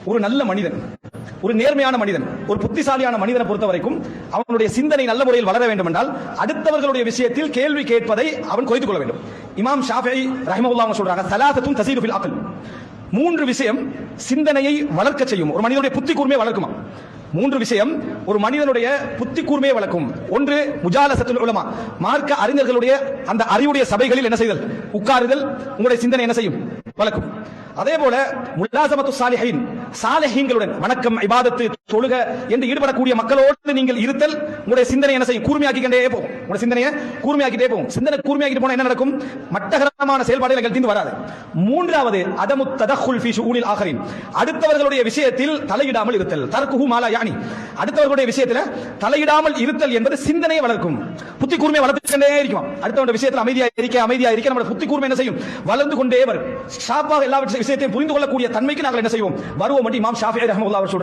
ஒரு நல்ல மனிதன், ஒரு நேர்மையான மனிதன், ஒரு புத்திசாலியான மனிதனை பொறுத்த வரைக்கும் அவனுடைய சிந்தனை நல்ல முறையில் வளர வேண்டும் என்றால் அடுத்தவர்களுடைய விஷயத்தில் கேள்வி கேட்பதை அவன் குறைத்துக் கொள்ள வேண்டும். இமாம் ஷாஃபிஈ ரஹிமஹுல்லாஹ் அவங்க சொல்றாங்க, ஸலாஸத்துன் தஸீது ஃபில் அக்ல். 3 விஷயம் சிந்தனையை வளர்க்க செய்யும், ஒரு மனிதனுடைய புத்தி கூர்மையை வளர்க்குமா. 3 விஷயம் ஒரு மனிதனுடைய புத்தி கூர்மையை வளர்க்கும். ஒன்று முஜாலசத்துல் உலமா, மார்க்க அறிஞர்களுடைய அந்த அறிவுடைய சபைகளில் என்ன செய்தல், உட்காருதல் உங்களுடைய சிந்தனை என்ன செய்யும், வளர்க்கும். அதே போல முலாசமத்து சாலிஹீன், சாலிஹீன்களுடன் வணக்கம், இபாதத்து, தொழுக என்று ஈடுபடக்கூடிய மக்களோடு நீங்கள் இருத்தல் உங்களுடைய சிந்தனை என்ன செய்யும், கூர்மையாக்கிட்டே போகும். உங்களுடைய சிந்தனையை கூர்மையாக்கிட்டே போகும். சிந்தனை கூர்மையாக்கிட்டு போனா என்ன நடக்கும், மட்டகரமான செயல்பாடுகள் தீர்ந்து வராது. 3வது அதமு ததஹுல் ஃபீ ஷுஊனில் ஆகரின், அடுத்தவர்களுடைய விஷயத்தில் தலையிடாமல் இருத்தல். தர்குஹு மா லா யானி, அடுத்தவர்களுடைய விஷயத்தில் தலையிடாமல் இருத்தல் என்பது சிந்தனையை வளர்க்கும், புத்தி கூர்மையை வளர்த்துக்கொண்டே இருக்கும். அடுத்தவருடைய விஷயத்தில் அமைதியா இருக்க நம்முடைய புத்தி கூர்மை என்ன செய்யும், வளர்ந்து கொண்டே வரும். ஷாப்பாக எல்லா விஷயத்தையும் புரிந்து கொள்ளக்கூடிய தன்மைக்கு நாங்கள் என்ன செய்வோம், வருவோம் என்று இமாம் ஷாஃபிஈ ரஹ்மத்துல்லாஹி அலைஹி